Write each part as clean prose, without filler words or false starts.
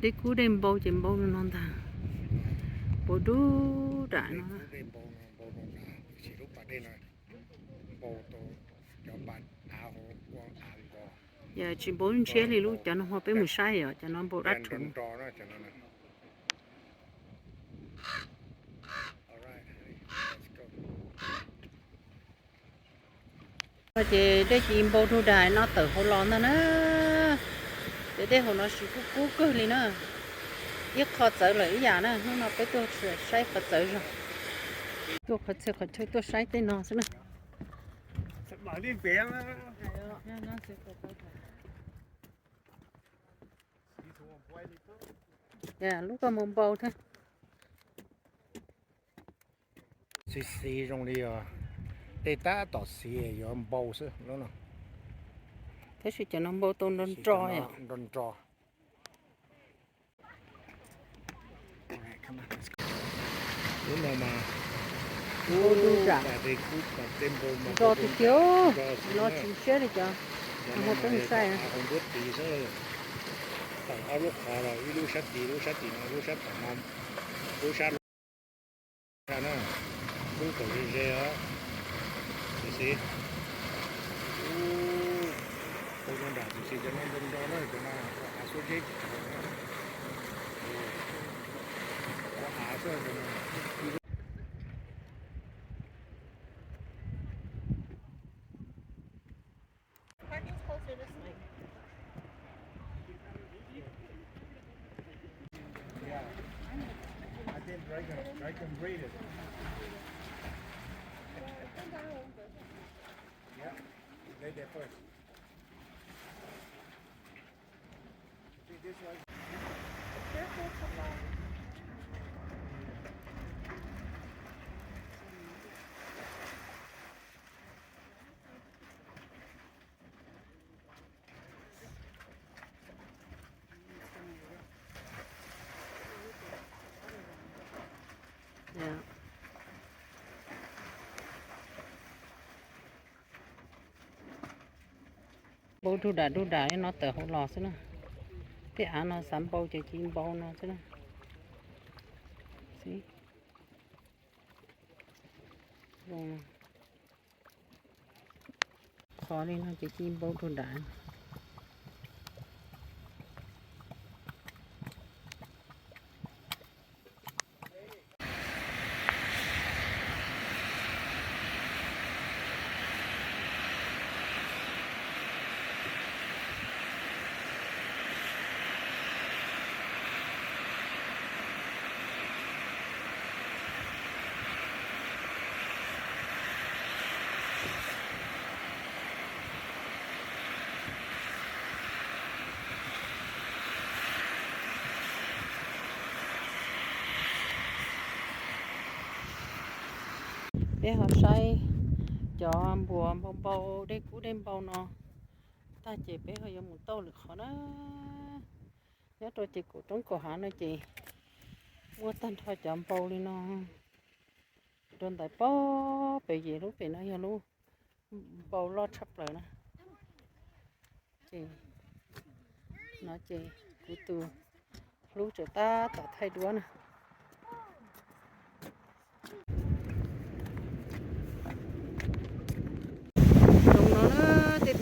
để cú đêm bầu chìm bầu non thà bầu đu đã nó giờ chỉ bầu chế thì lúc cho nó hoa bé mùi sai rồi cho nó bầu đắt thùng chị để chìm bầu đu đài nó tự hồ lon đó nữa để hồ nó chỉ cú cơ đi nữa ít khó trở lại giờ nữa nó phải tôi sai khó trở rồi tôi khó chơi tôi sai tên nó xí nữa mà đi bé mà dạ lúc có mồm bầu thôi xì trong đi à để ta tỏ xì rồi bầu chứ nó nào thế thì cho nó bầu tôn đơn trò à đơn trò đúng rồi mà bầu đu trả trò thì thiếu nó chỉ chết đi cho nó một cái sai à không biết gì chứ tao lúc họ rồi lúc sát nó lúc sát tao mong lúc sát ra nó lúc tổ đi ra á gì cô con đã gì cho nó đơn đó cho nó hạ số chết hạ số I can read it. Yeah, lay there first. See this one? dạ bầu đu đà nó tự hồ lò xí nữa cái án nó sắm bầu cho chim bầu nó xí nữa xí rồi khó đi nó cho chim bầu đu đà để họ say cho bùa bầu để cú đêm bầu nó ta chỉ bé hơi một tô được khó đó nhớ tôi chỉ của trống cổ hả nữa chị mua tan thôi chậm bầu đi nó đơn tại bó bị gì lúc bị nó giờ luôn bầu lo sắp rồi nè chị nó chị của từ lúc cho ta tạo thay đũa nè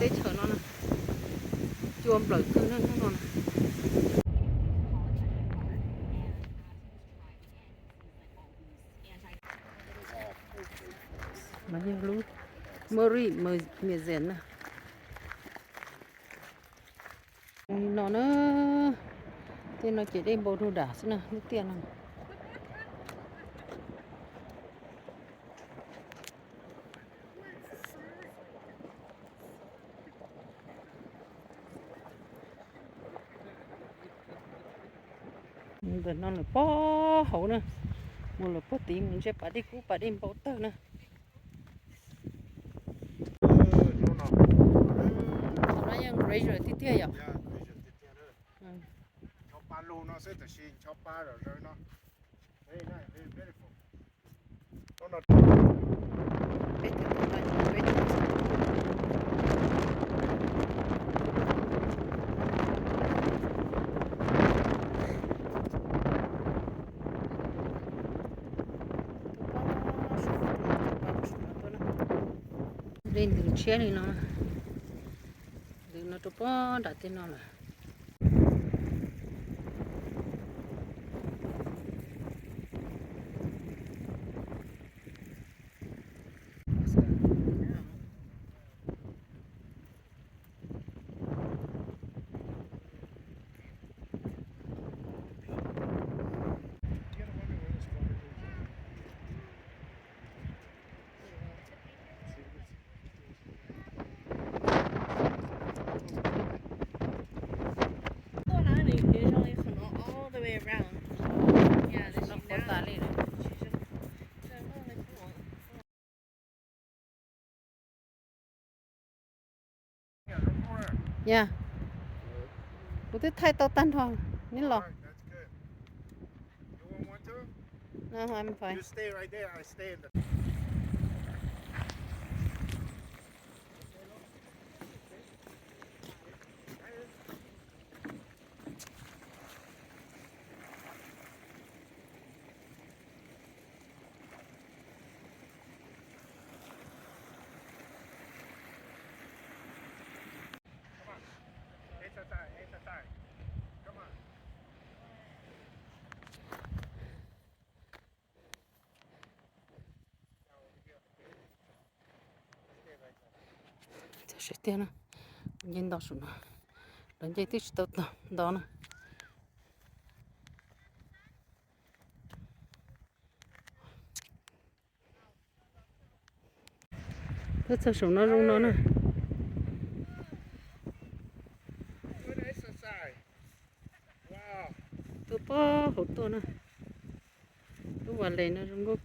tế chở nó nè chuông bởi cưng nó nè mà như lúc mơ rèn nè nó thì nó chỉ đem bầu đồ đá nè nước tiền nè rồi nó là bó hậu nè một là bó tí mình sẽ bắt đi cú bắt đi bó tơ nè nóยังrồi tí tia vậy cho ba lô nó sẽ tự nhiên cho ba rồi nó đây này beautiful nó lên đường chia này nó đường nó chụp bó đã tên nó là all the way around. Yeah, this nó is có tà lên rồi nha bố thích thay tao tan thôi nín lò That's good. You want to? no I'm fine You stay right there. I stay in the. Exercise. Come on.จะใช้เตี้ยนะยินดอกสุดนะหลังจากที่สุดดอกนะก็จะสูงนะลงนะ Good exercise. Wow. tôi bó hậu tôi nè tôi vào lên nó không có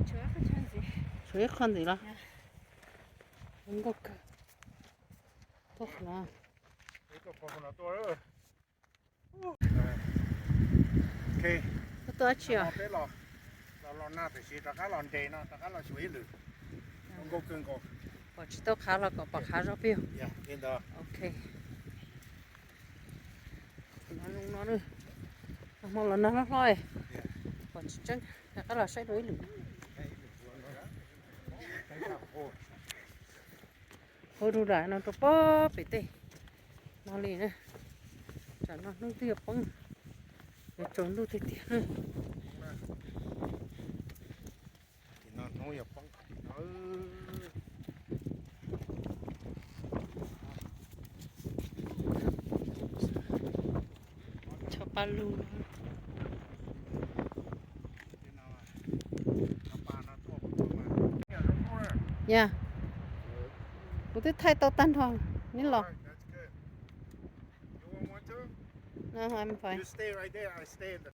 Chúa có chân gì? suy khăn gì đó không có cơ tốt là Cái cục của nó to rồi. Okay. tôi chưa Nó bé lò. Lò na phải xí, ta cá lòn đầy nó, ta cá lòn suối lử. Không có cưng có. bỏ chỉ tôi khá là có bỏ khá rõ biểu Yeah, in the. ok nó luôn nó nữa một lần nó thôi bỏ chỉ chân cái là sẽ đối lửa hồi đủ đại nó to bó bị tê nó liền nè chả nó tiệp bông để trốn đủ tiệp nữa Thì nó nhập bóng. Nó cho ba lu nha bố thích thay tao tan thôi nín lò That's good. You want to? no I'm fine You stay right there. I stay in the.